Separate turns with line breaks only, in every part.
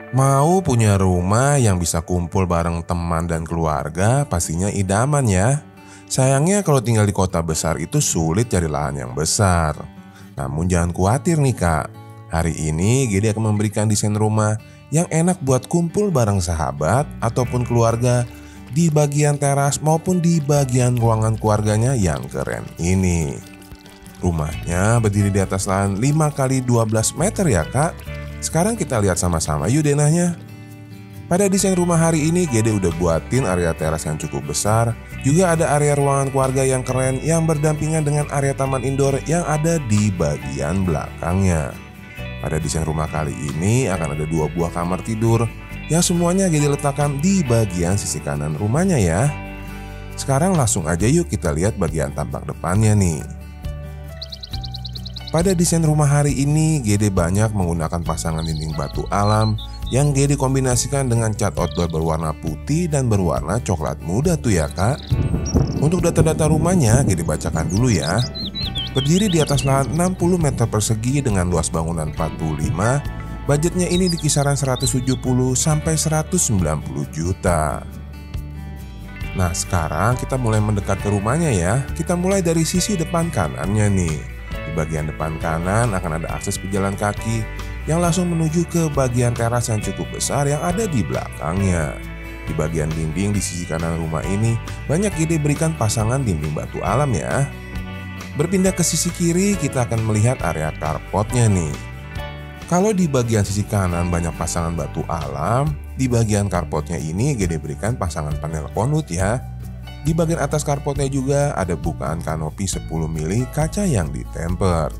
Mau punya rumah yang bisa kumpul bareng teman dan keluarga pastinya idaman ya. Sayangnya kalau tinggal di kota besar itu sulit cari lahan yang besar. Namun jangan khawatir nih kak. Hari ini Gede akan memberikan desain rumah yang enak buat kumpul bareng sahabat ataupun keluarga di bagian teras maupun di bagian ruangan keluarganya yang keren ini. Rumahnya berdiri di atas lahan 5 kali 12 meter ya kak. Sekarang kita lihat sama-sama yuk denahnya. Pada desain rumah hari ini Gede udah buatin area teras yang cukup besar. Juga ada area ruangan keluarga yang keren yang berdampingan dengan area taman indoor yang ada di bagian belakangnya. Pada desain rumah kali ini akan ada 2 buah kamar tidur yang semuanya Gede letakkan di bagian sisi kanan rumahnya ya. Sekarang langsung aja yuk kita lihat bagian tampak depannya nih. Pada desain rumah hari ini, Gede banyak menggunakan pasangan dinding batu alam yang Gede kombinasikan dengan cat outdoor berwarna putih dan berwarna coklat muda tuh ya kak. Untuk data-data rumahnya, Gede bacakan dulu ya. Berdiri di atas lahan 60 meter persegi dengan luas bangunan 45, budgetnya ini di kisaran 170 sampai 190 juta. Nah sekarang kita mulai mendekat ke rumahnya ya. Kita mulai dari sisi depan kanannya nih. Di bagian depan kanan akan ada akses pejalan kaki yang langsung menuju ke bagian teras yang cukup besar yang ada di belakangnya. Di bagian dinding di sisi kanan rumah ini banyak Gede berikan pasangan dinding batu alam ya. Berpindah ke sisi kiri kita akan melihat area carportnya nih. Kalau di bagian sisi kanan banyak pasangan batu alam, di bagian carportnya ini Gede berikan pasangan panel konut ya. Di bagian atas carportnya juga ada bukaan kanopi 10 mili kaca yang ditemper.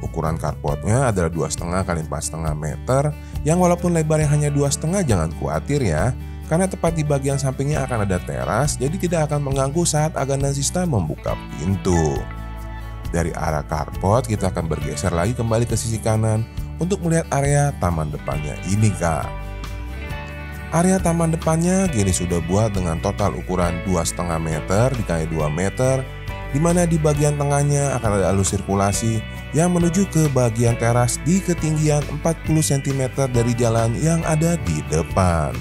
Ukuran carportnya adalah 2,5 kali 4,5 meter yang walaupun lebarnya hanya 2,5 jangan khawatir ya. Karena tepat di bagian sampingnya akan ada teras jadi tidak akan mengganggu saat Agan dan Sista membuka pintu. Dari arah carport kita akan bergeser lagi kembali ke sisi kanan untuk melihat area taman depannya ini kak. Area taman depannya Gede sudah buat dengan total ukuran 2,5 meter dikali 2 meter, di mana di bagian tengahnya akan ada alur sirkulasi yang menuju ke bagian teras di ketinggian 40 cm dari jalan yang ada di depan.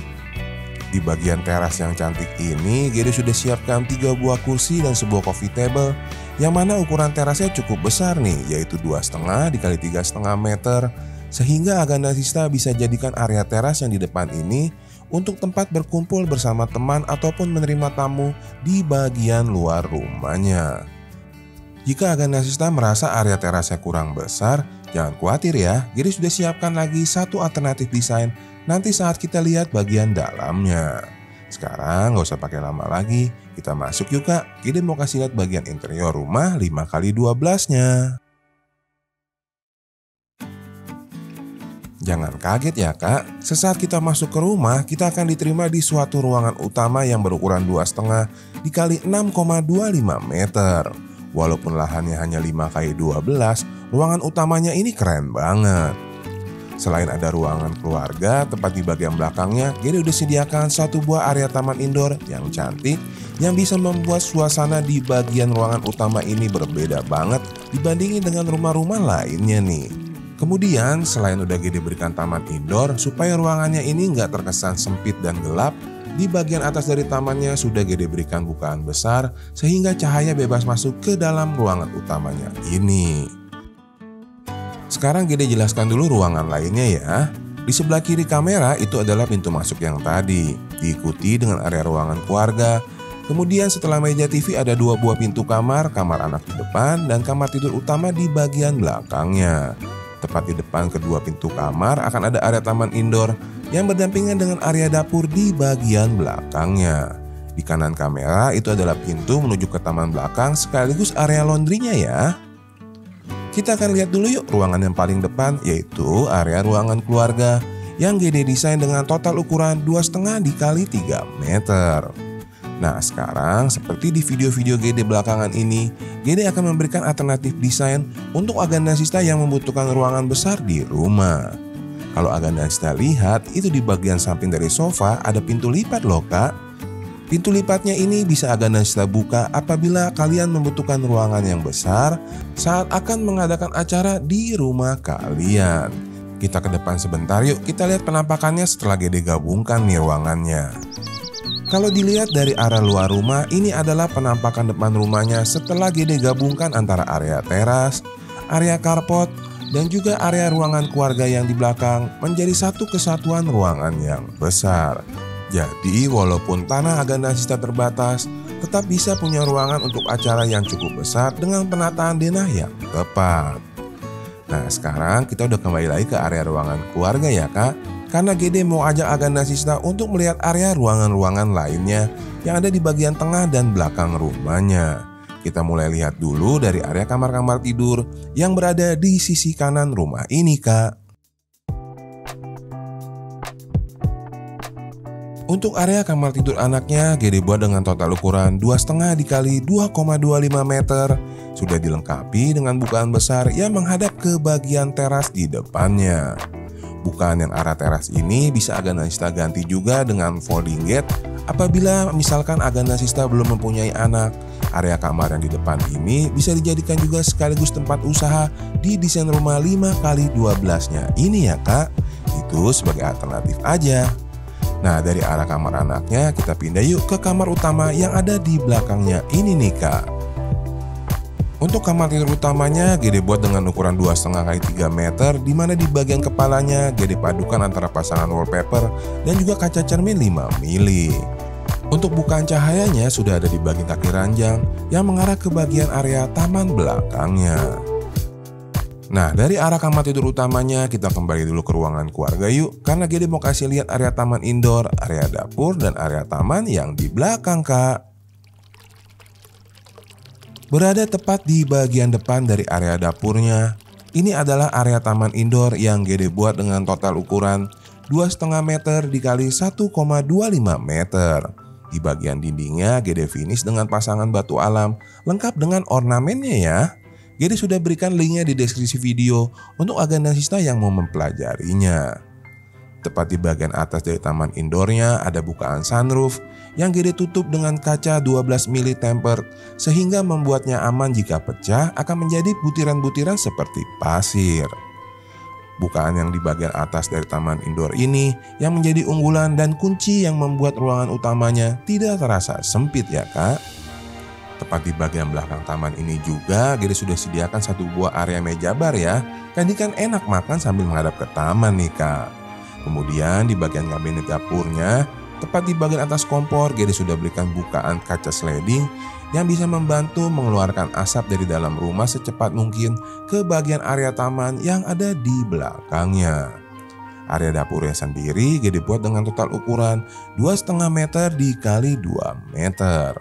Di bagian teras yang cantik ini Gede sudah siapkan 3 buah kursi dan sebuah coffee table yang mana ukuran terasnya cukup besar nih, yaitu 2,5 dikali 3,5 meter, sehingga Agan dan Sista bisa jadikan area teras yang di depan ini untuk tempat berkumpul bersama teman ataupun menerima tamu di bagian luar rumahnya. Jika Agan dan Sista merasa area terasnya kurang besar, jangan khawatir ya, Gede sudah siapkan lagi satu alternatif desain nanti saat kita lihat bagian dalamnya. Sekarang gak usah pakai lama lagi, kita masuk yuk kak. Gede mau kasih lihat bagian interior rumah 5 kali 12-nya. Jangan kaget ya kak, sesaat kita masuk ke rumah kita akan diterima di suatu ruangan utama yang berukuran 2,5 dikali 6,25 meter. Walaupun lahannya hanya 5 kali 12, ruangan utamanya ini keren banget. Selain ada ruangan keluarga, tepat di bagian belakangnya Gede udah sediakan satu buah area taman indoor yang cantik yang bisa membuat suasana di bagian ruangan utama ini berbeda banget dibandingin dengan rumah-rumah lainnya nih. Kemudian selain udah Gede berikan taman indoor, supaya ruangannya ini nggak terkesan sempit dan gelap, di bagian atas dari tamannya sudah Gede berikan bukaan besar sehingga cahaya bebas masuk ke dalam ruangan utamanya ini. Sekarang Gede jelaskan dulu ruangan lainnya ya. Di sebelah kiri kamera itu adalah pintu masuk yang tadi, diikuti dengan area ruangan keluarga. Kemudian setelah meja TV ada 2 buah pintu kamar anak di depan dan kamar tidur utama di bagian belakangnya. Tepat di depan kedua pintu kamar akan ada area taman indoor yang berdampingan dengan area dapur di bagian belakangnya. Di kanan kamera itu adalah pintu menuju ke taman belakang sekaligus area laundrynya ya. Kita akan lihat dulu yuk ruangan yang paling depan, yaitu area ruangan keluarga yang Gede desain dengan total ukuran 2,5 dikali 3 meter. Nah sekarang seperti di video-video Gede belakangan ini, Gede akan memberikan alternatif desain untuk Agan dan Sista yang membutuhkan ruangan besar di rumah. Kalau Agan dan Sista lihat, itu di bagian samping dari sofa ada pintu lipat loh kak. Pintu lipatnya ini bisa Agan dan Sista buka apabila kalian membutuhkan ruangan yang besar saat akan mengadakan acara di rumah kalian. Kita ke depan sebentar yuk, kita lihat penampakannya setelah Gede gabungkan nih ruangannya. Kalau dilihat dari arah luar rumah, ini adalah penampakan depan rumahnya setelah Gede gabungkan antara area teras, area carport, dan juga area ruangan keluarga yang di belakang menjadi satu kesatuan ruangan yang besar. Jadi walaupun tanah Agandasista terbatas, tetap bisa punya ruangan untuk acara yang cukup besar dengan penataan denah yang tepat. Nah sekarang kita udah kembali lagi ke area ruangan keluarga ya kak, karena Gede mau ajak Agandasista untuk melihat area ruangan-ruangan lainnya yang ada di bagian tengah dan belakang rumahnya. Kita mulai lihat dulu dari area kamar-kamar tidur yang berada di sisi kanan rumah ini kak. Untuk area kamar tidur anaknya, Gede buat dengan total ukuran 2,5 dikali 2,25 meter. Sudah dilengkapi dengan bukaan besar yang menghadap ke bagian teras di depannya. Bukaan yang arah teras ini bisa Agandasista ganti juga dengan folding gate apabila misalkan Agandasista belum mempunyai anak. Area kamar yang di depan ini bisa dijadikan juga sekaligus tempat usaha di desain rumah 5x12-nya ini ya kak. Itu sebagai alternatif aja. Nah dari arah kamar anaknya kita pindah yuk ke kamar utama yang ada di belakangnya ini nih kak. Untuk kamar tidur utamanya Gede buat dengan ukuran 2,5 kali 3 meter, dimana di bagian kepalanya Gede padukan antara pasangan wallpaper dan juga kaca cermin 5 mili. Untuk bukaan cahayanya sudah ada di bagian kaki ranjang yang mengarah ke bagian area taman belakangnya. Nah dari arah kamar tidur utamanya kita kembali dulu ke ruangan keluarga yuk, karena Gede mau kasih lihat area taman indoor, area dapur, dan area taman yang di belakang kak. Berada tepat di bagian depan dari area dapurnya, ini adalah area taman indoor yang Gede buat dengan total ukuran 2,5 meter dikali 1,25 meter. Di bagian dindingnya Gede finish dengan pasangan batu alam lengkap dengan ornamennya ya. Gede sudah berikan linknya di deskripsi video untuk Agandasista yang mau mempelajarinya. Tepat di bagian atas dari taman indoornya ada bukaan sunroof yang Gede tutup dengan kaca 12 mili tempered sehingga membuatnya aman jika pecah akan menjadi butiran-butiran seperti pasir. Bukaan yang di bagian atas dari taman indoor ini yang menjadi unggulan dan kunci yang membuat ruangan utamanya tidak terasa sempit ya kak. Tepat di bagian belakang taman ini juga Gede sudah sediakan satu buah area meja bar ya. Jadi kan enak makan sambil menghadap ke taman nih kak. Kemudian di bagian kabinet dapurnya, tepat di bagian atas kompor, Gede sudah berikan bukaan kaca sliding yang bisa membantu mengeluarkan asap dari dalam rumah secepat mungkin ke bagian area taman yang ada di belakangnya. Area dapurnya sendiri Gede buat dengan total ukuran 2,5 meter dikali 2 meter.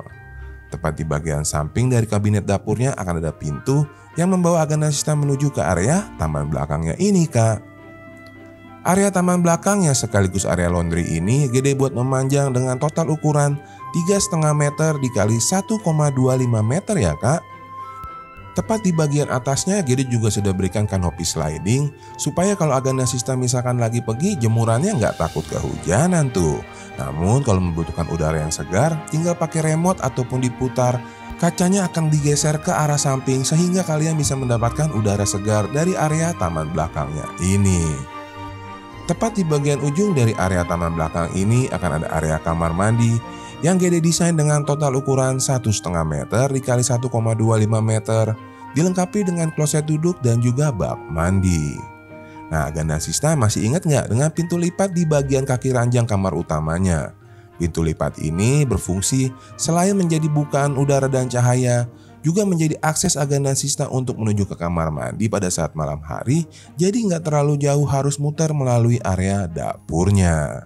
Tepat di bagian samping dari kabinet dapurnya akan ada pintu yang membawa Agandasista menuju ke area taman belakangnya ini kak. Area taman belakangnya sekaligus area laundry ini Gede buat memanjang dengan total ukuran 3,5 meter dikali 1,25 meter ya kak. Tepat di bagian atasnya Gede juga sudah berikan kanopi sliding supaya kalau Agandasista misalkan lagi pergi jemurannya nggak takut kehujanan tuh. Namun kalau membutuhkan udara yang segar tinggal pakai remote ataupun diputar, kacanya akan digeser ke arah samping sehingga kalian bisa mendapatkan udara segar dari area taman belakangnya ini. Tepat di bagian ujung dari area taman belakang ini akan ada area kamar mandi yang Gede desain dengan total ukuran 1,5 meter dikali 1,25 meter, dilengkapi dengan kloset duduk dan juga bak mandi. Nah Agandasista masih ingat nggak dengan pintu lipat di bagian kaki ranjang kamar utamanya? Pintu lipat ini berfungsi selain menjadi bukaan udara dan cahaya, juga menjadi akses Agandasista untuk menuju ke kamar mandi pada saat malam hari, jadi nggak terlalu jauh harus muter melalui area dapurnya.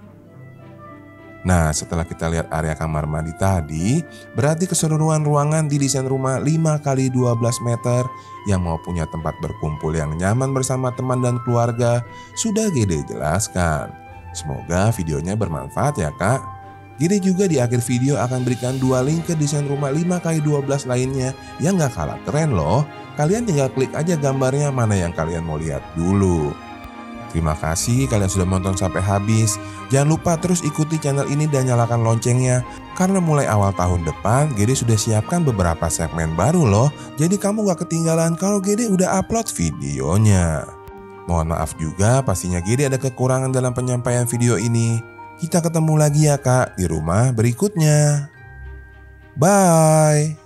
Nah setelah kita lihat area kamar mandi tadi, berarti keseluruhan ruangan di desain rumah 5x12 meter yang mau punya tempat berkumpul yang nyaman bersama teman dan keluarga sudah Gede jelaskan. Semoga videonya bermanfaat ya kak. Gede juga di akhir video akan berikan 2 link ke desain rumah 5x12 lainnya yang gak kalah keren loh. Kalian tinggal klik aja gambarnya mana yang kalian mau lihat dulu. Terima kasih kalian sudah menonton sampai habis. Jangan lupa terus ikuti channel ini dan nyalakan loncengnya, karena mulai awal tahun depan Gede sudah siapkan beberapa segmen baru loh. Jadi kamu gak ketinggalan kalau Gede udah upload videonya. Mohon maaf juga pastinya Gede ada kekurangan dalam penyampaian video ini. Kita ketemu lagi ya Kak di rumah berikutnya. Bye.